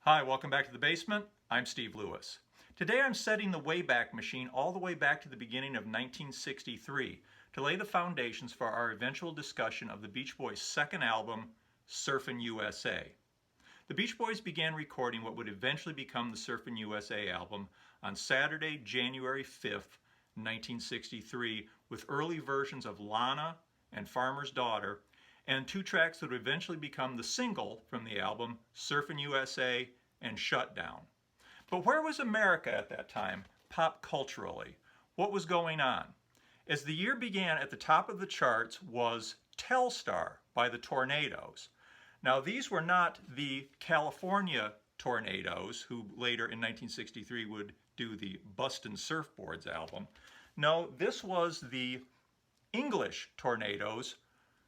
Hi, welcome back to the basement. I'm Steve Lewis. Today I'm setting the Wayback Machine all the way back to the beginning of 1963 to lay the foundations for our eventual discussion of the Beach Boys' second album, Surfin USA. The Beach Boys began recording what would eventually become the Surfin USA album on Saturday, January 5th, 1963, with early versions of Lana and Farmer's Daughter, and two tracks that would eventually become the single from the album, Surfin' USA and Shutdown. But where was America at that time, pop culturally? What was going on? As the year began, at the top of the charts was Telstar by the Tornadoes. Now these were not the California Tornadoes, who later in 1963 would do the Bustin' Surfboards album. No, this was the English Tornadoes,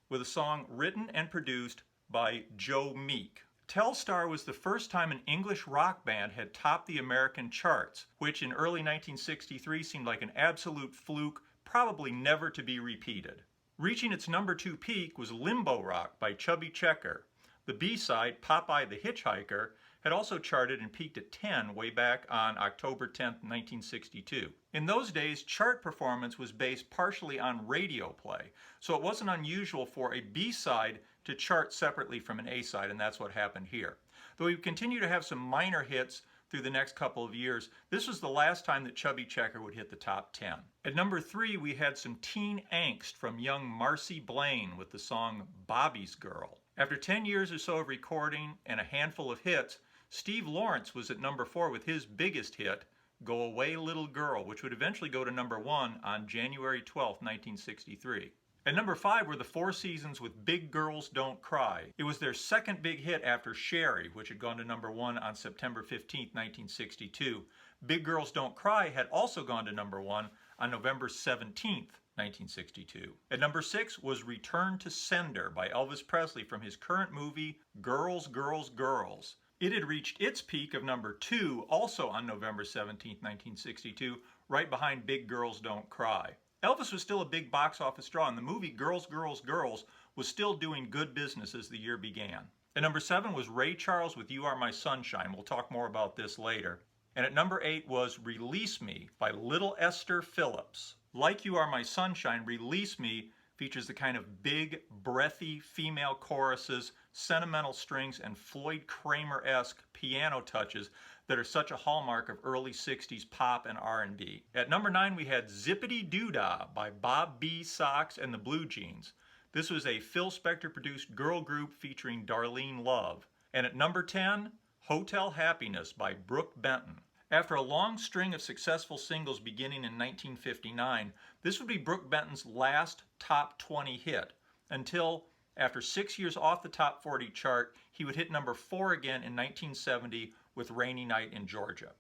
with a song written and produced by Joe Meek. Telstar was the first time an English rock band had topped the American charts, which in early 1963 seemed like an absolute fluke, probably never to be repeated. Reaching its number 2 peak was Limbo Rock by Chubby Checker. The B-side, Popeye the Hitchhiker, had also charted and peaked at 10 way back on October 10, 1962. In those days, chart performance was based partially on radio play, so it wasn't unusual for a B-side to chart separately from an A-side, and that's what happened here. Though we continue to have some minor hits through the next couple of years, this was the last time that Chubby Checker would hit the top 10. At number 3, we had some teen angst from young Marcy Blaine with the song Bobby's Girl. After 10 years or so of recording and a handful of hits, Steve Lawrence was at number 4 with his biggest hit, Go Away Little Girl, which would eventually go to number 1 on January 12, 1963. At number 5 were the Four Seasons with Big Girls Don't Cry. It was their second big hit after Sherry, which had gone to number 1 on September 15, 1962. Big Girls Don't Cry had also gone to number 1 on November 17, 1962. At number 6 was Return to Sender by Elvis Presley from his current movie, Girls, Girls, Girls. It had reached its peak of number 2 also on November 17, 1962, right behind Big Girls Don't Cry. Elvis was still a big box office draw, and the movie Girls, Girls, Girls was still doing good business as the year began. At number 7 was Ray Charles with You Are My Sunshine. We'll talk more about this later. And at number 8 was Release Me by Little Esther Phillips. Like You Are My Sunshine, Release Me features the kind of big, breathy female choruses, sentimental strings, and Floyd Kramer-esque piano touches that are such a hallmark of early 60s pop and R&B. At number 9 we had Zippity Doo-Dah by Bob B. Sox and the Blue Jeans. This was a Phil Spector produced girl group featuring Darlene Love. And at number 10, Hotel Happiness by Brooke Benton. After a long string of successful singles beginning in 1959, this would be Brooke Benton's last top 20 hit, until after 6 years off the top 40 chart, he would hit number 4 again in 1970 with Rainy Night in Georgia.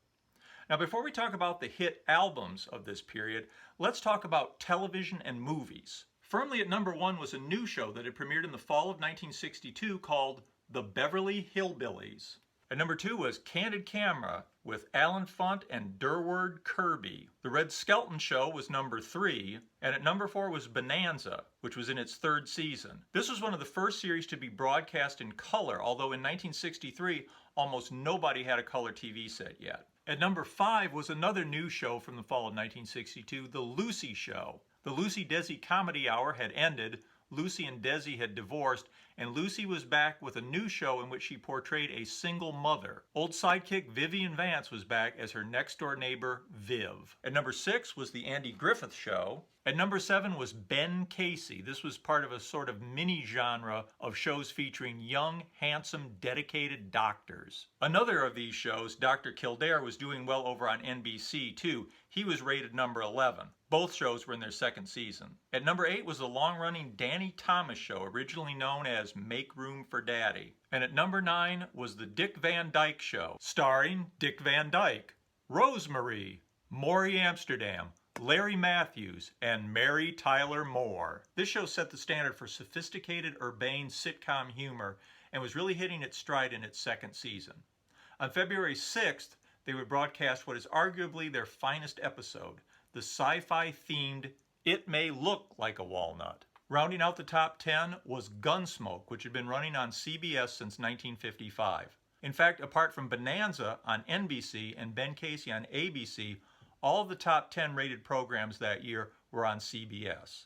Now before we talk about the hit albums of this period, let's talk about television and movies. Firmly at number 1 was a new show that had premiered in the fall of 1962 called The Beverly Hillbillies. At number 2 was Candid Camera with Alan Funt and Durward Kirby. The Red Skelton Show was number 3, and at number 4 was Bonanza, which was in its 3rd season. This was one of the first series to be broadcast in color, although in 1963 almost nobody had a color TV set yet. At number 5 was another new show from the fall of 1962, The Lucy Show. The Lucy-Desi Comedy Hour had ended, Lucy and Desi had divorced, and Lucy was back with a new show in which she portrayed a single mother. Old sidekick Vivian Vance was back as her next-door neighbor, Viv. At number 6 was The Andy Griffith Show. At number 7 was Ben Casey. This was part of a sort of mini-genre of shows featuring young, handsome, dedicated doctors. Another of these shows, Dr. Kildare, was doing well over on NBC too. He was rated number 11. Both shows were in their 2nd season. At number 8 was the long-running Danny Thomas Show, originally known as Make Room for Daddy. And at number 9 was the Dick Van Dyke Show, starring Dick Van Dyke, Rosemarie, Maury Amsterdam, Larry Matthews, and Mary Tyler Moore. This show set the standard for sophisticated, urbane sitcom humor and was really hitting its stride in its 2nd season. On February 6th, they would broadcast what is arguably their finest episode, the sci-fi themed It May Look Like a Walnut. Rounding out the top 10 was Gunsmoke, which had been running on CBS since 1955. In fact, apart from Bonanza on NBC and Ben Casey on ABC, all of the top 10 rated programs that year were on CBS.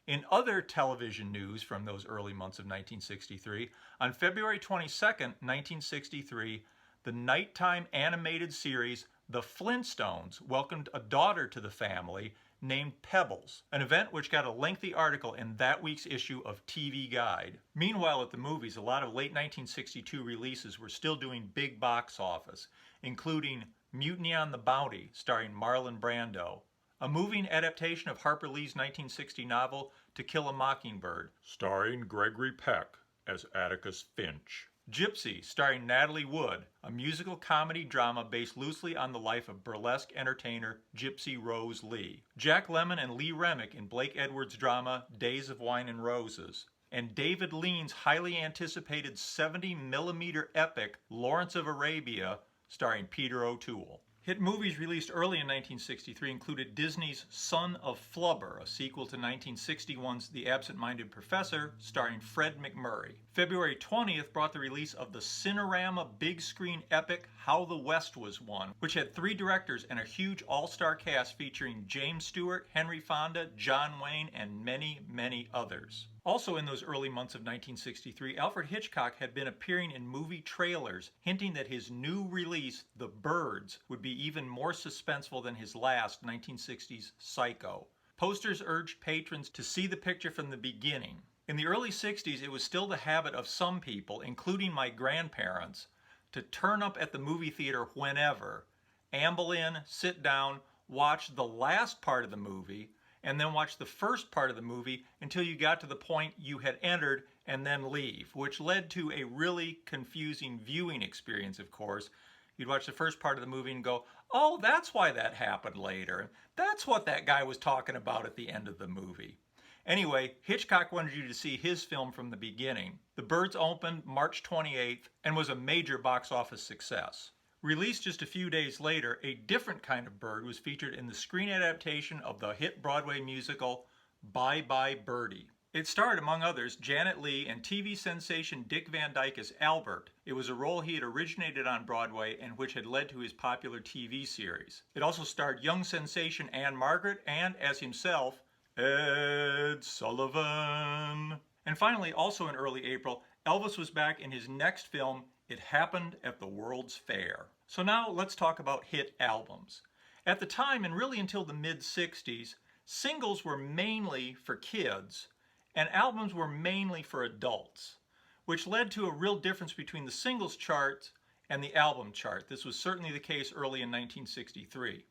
In other television news from those early months of 1963, on February 22, 1963, the nighttime animated series The Flintstones welcomed a daughter to the family named Pebbles, an event which got a lengthy article in that week's issue of TV Guide. Meanwhile, at the movies, a lot of late 1962 releases were still doing big box office, including Mutiny on the Bounty, starring Marlon Brando, a moving adaptation of Harper Lee's 1960 novel To Kill a Mockingbird, starring Gregory Peck as Atticus Finch. Gypsy, starring Natalie Wood, a musical comedy drama based loosely on the life of burlesque entertainer Gypsy Rose Lee. Jack Lemmon and Lee Remick in Blake Edwards' drama Days of Wine and Roses. And David Lean's highly anticipated 70mm epic Lawrence of Arabia, starring Peter O'Toole. Hit movies released early in 1963 included Disney's Son of Flubber, a sequel to 1961's The Absent-Minded Professor, starring Fred MacMurray. February 20th brought the release of the Cinerama big screen epic How the West Was Won, which had 3 directors and a huge all-star cast featuring James Stewart, Henry Fonda, John Wayne, and many, many others. Also in those early months of 1963, Alfred Hitchcock had been appearing in movie trailers, hinting that his new release, The Birds, would be even more suspenseful than his last 1960s Psycho. Posters urged patrons to see the picture from the beginning. In the early 60s, it was still the habit of some people, including my grandparents, to turn up at the movie theater whenever, amble in, sit down, watch the last part of the movie, and then watch the first part of the movie until you got to the point you had entered and then leave, which led to a really confusing viewing experience, of course. You'd watch the first part of the movie and go, oh, that's why that happened later. That's what that guy was talking about at the end of the movie. Anyway, Hitchcock wanted you to see his film from the beginning. The Birds opened March 28th and was a major box office success. Released just a few days later, a different kind of bird was featured in the screen adaptation of the hit Broadway musical Bye Bye Birdie. It starred, among others, Janet Leigh and TV sensation Dick Van Dyke as Albert. It was a role he had originated on Broadway and which had led to his popular TV series. It also starred young sensation Anne Margaret and, as himself, Ed Sullivan. And finally, also in early April, Elvis was back in his next film, It Happened at the World's Fair. So now let's talk about hit albums. At the time, and really until the mid-60s, singles were mainly for kids, and albums were mainly for adults, which led to a real difference between the singles chart and the album chart. This was certainly the case early in 1963.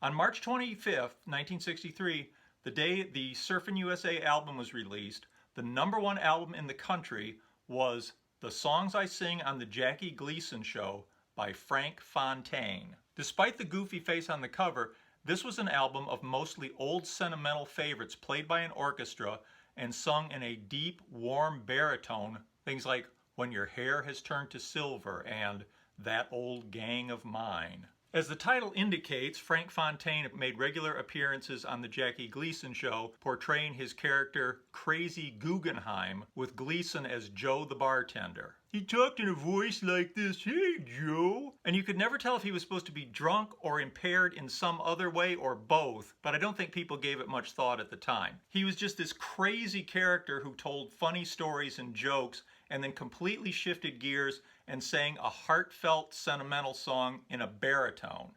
On March 25th, 1963, the day the Surfin USA album was released, the #1 album in the country was The Songs I Sing on the Jackie Gleason Show by Frank Fontaine. Despite the goofy face on the cover, this was an album of mostly old sentimental favorites played by an orchestra and sung in a deep, warm baritone, things like When Your Hair Has Turned to Silver and That Old Gang of Mine. As the title indicates, Frank Fontaine made regular appearances on the Jackie Gleason Show, portraying his character Crazy Guggenheim, with Gleason as Joe the bartender. He talked in a voice like this, "Hey, Joe." And you could never tell if he was supposed to be drunk or impaired in some other way or both, but I don't think people gave it much thought at the time. He was just this crazy character who told funny stories and jokes and then completely shifted gears and sang a heartfelt, sentimental song in a baritone.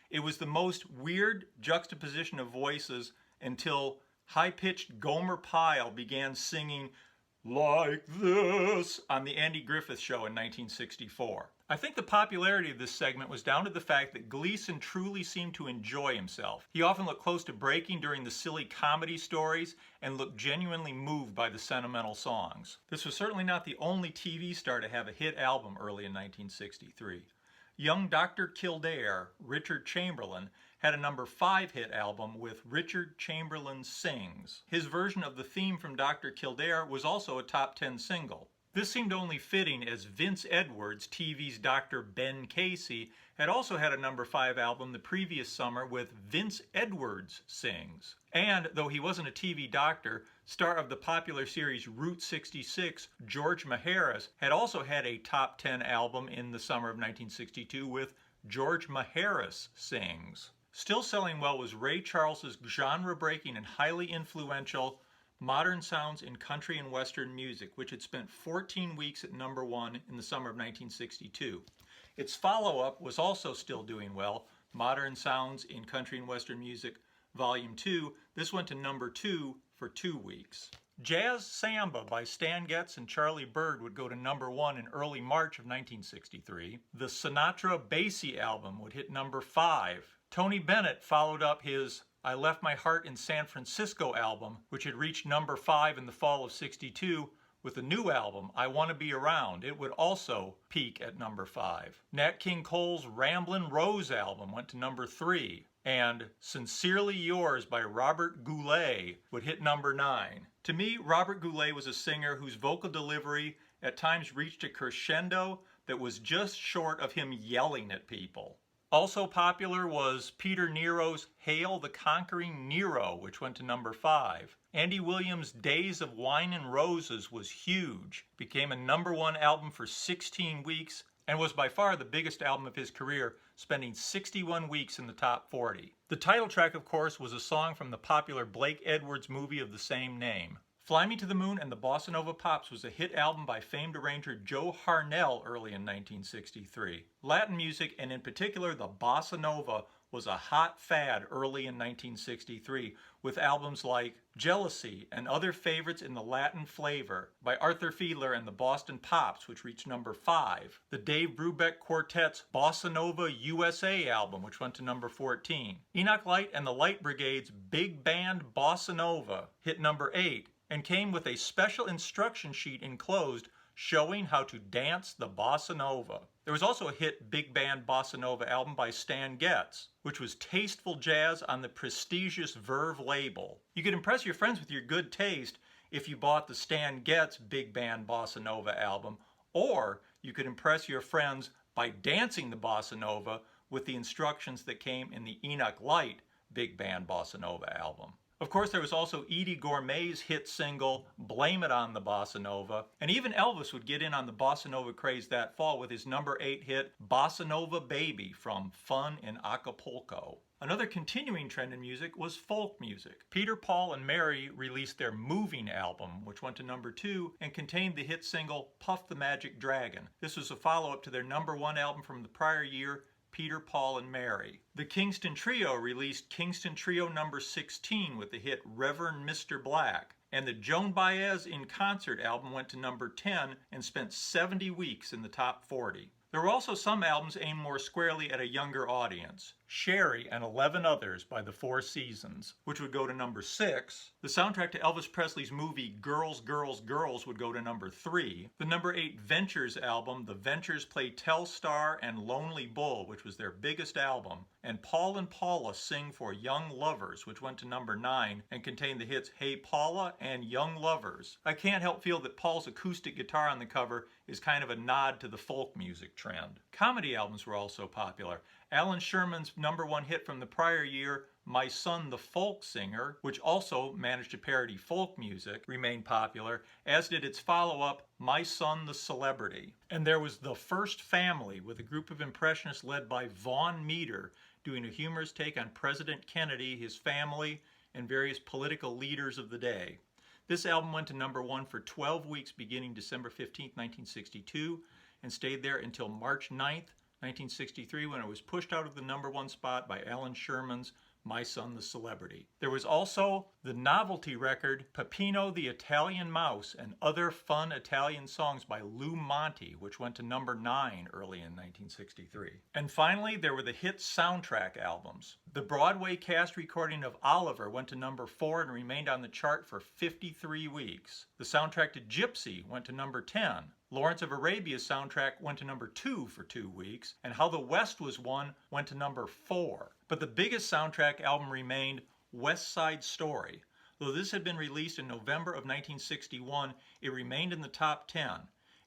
It was the most weird juxtaposition of voices until high-pitched Gomer Pyle began singing Like This on the Andy Griffith Show in 1964. I think the popularity of this segment was down to the fact that Gleason truly seemed to enjoy himself. He often looked close to breaking during the silly comedy stories and looked genuinely moved by the sentimental songs. This was certainly not the only TV star to have a hit album early in 1963. Young Dr. Kildare, Richard Chamberlain, had a #5 hit album with Richard Chamberlain Sings. His version of the theme from Dr. Kildare was also a top 10 single. This seemed only fitting as Vince Edwards, TV's Dr. Ben Casey, had also had a number 5 album the previous summer with Vince Edwards Sings. And though he wasn't a TV doctor, star of the popular series Route 66, George Maharis, had also had a top 10 album in the summer of 1962 with George Maharis Sings. Still selling well was Ray Charles's genre-breaking and highly influential Modern Sounds in Country and Western Music, which had spent 14 weeks at number 1 in the summer of 1962. Its follow-up was also still doing well, Modern Sounds in Country and Western Music, Volume 2. This went to number 2 for 2 weeks. Jazz Samba by Stan Getz and Charlie Byrd would go to number 1 in early March of 1963. The Sinatra Basie album would hit number 5. Tony Bennett followed up his I Left My Heart in San Francisco album, which had reached number 5 in the fall of '62, with a new album, I Want to Be Around. It would also peak at number 5. Nat King Cole's Ramblin' Rose album went to number 3, and Sincerely Yours by Robert Goulet would hit number 9. To me, Robert Goulet was a singer whose vocal delivery at times reached a crescendo that was just short of him yelling at people. Also popular was Peter Nero's Hail the Conquering Nero, which went to number 5. Andy Williams' Days of Wine and Roses was huge, became a number 1 album for 16 weeks, and was by far the biggest album of his career, spending 61 weeks in the top 40. The title track, of course, was a song from the popular Blake Edwards movie of the same name. Fly Me to the Moon and the Bossa Nova Pops was a hit album by famed arranger Joe Harnell early in 1963. Latin music, and in particular the Bossa Nova, was a hot fad early in 1963, with albums like Jealousy and Other Favorites in the Latin Flavor by Arthur Fiedler and the Boston Pops, which reached number 5. The Dave Brubeck Quartet's Bossa Nova USA album, which went to number 14. Enoch Light and the Light Brigade's Big Band Bossa Nova hit number 8. And came with a special instruction sheet enclosed showing how to dance the Bossa Nova. There was also a hit Big Band Bossa Nova album by Stan Getz, which was tasteful jazz on the prestigious Verve label. You could impress your friends with your good taste if you bought the Stan Getz Big Band Bossa Nova album, or you could impress your friends by dancing the Bossa Nova with the instructions that came in the Enoch Light Big Band Bossa Nova album. Of course, there was also Eddie Gourmet's hit single, Blame It on the Bossa Nova, and even Elvis would get in on the Bossa Nova craze that fall with his number 8 hit, Bossa Nova Baby from Fun in Acapulco. Another continuing trend in music was folk music. Peter, Paul, and Mary released their Moving album, which went to number 2 and contained the hit single, Puff the Magic Dragon. This was a follow-up to their number 1 album from the prior year, Peter, Paul, and Mary. The Kingston Trio released Kingston Trio number 16 with the hit Reverend Mr. Black, and the Joan Baez in Concert album went to number 10 and spent 70 weeks in the top 40. There were also some albums aimed more squarely at a younger audience. Sherry and 11 Others by the Four Seasons, which would go to number 6. The soundtrack to Elvis Presley's movie Girls, Girls, Girls would go to number 3. The number 8 Ventures album, The Ventures play Telstar and Lonely Bull, which was their biggest album, and Paul and Paula Sing for Young Lovers, which went to number 9 and contained the hits Hey Paula and Young Lovers. I can't help feel that Paul's acoustic guitar on the cover is kind of a nod to the folk music trend. Comedy albums were also popular. Alan Sherman's number 1 hit from the prior year, My Son the Folk Singer, which also managed to parody folk music, remained popular, as did its follow-up, My Son the Celebrity. And there was The First Family, with a group of impressionists led by Vaughn Meader, doing a humorous take on President Kennedy, his family, and various political leaders of the day. This album went to number 1 for 12 weeks beginning December 15, 1962, and stayed there until March 9th, 1963, when it was pushed out of the number 1 spot by Alan Sherman's My Son the Celebrity. There was also the novelty record Peppino the Italian Mouse and Other Fun Italian Songs by Lou Monte, which went to number 9 early in 1963. And finally, there were the hit soundtrack albums. The Broadway cast recording of Oliver went to number 4 and remained on the chart for 53 weeks. The soundtrack to Gypsy went to number 10. Lawrence of Arabia's soundtrack went to number 2 for 2 weeks, and How the West Was Won went to number 4. But the biggest soundtrack album remained West Side Story. Though this had been released in November of 1961, it remained in the top 10.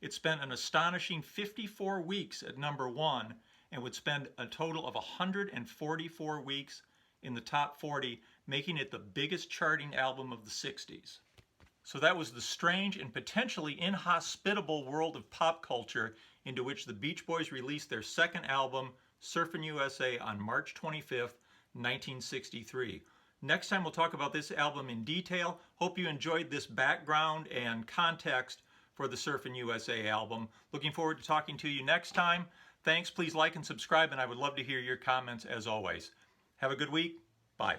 It spent an astonishing 54 weeks at #1 and would spend a total of 144 weeks in the top 40, making it the biggest charting album of the 60s. So that was the strange and potentially inhospitable world of pop culture into which the Beach Boys released their second album, Surfin USA, on March 25th, 1963. Next time we'll talk about this album in detail. Hope you enjoyed this background and context for the Surfin USA album. Looking forward to talking to you next time. Thanks, please like and subscribe, and I would love to hear your comments as always. Have a good week. Bye.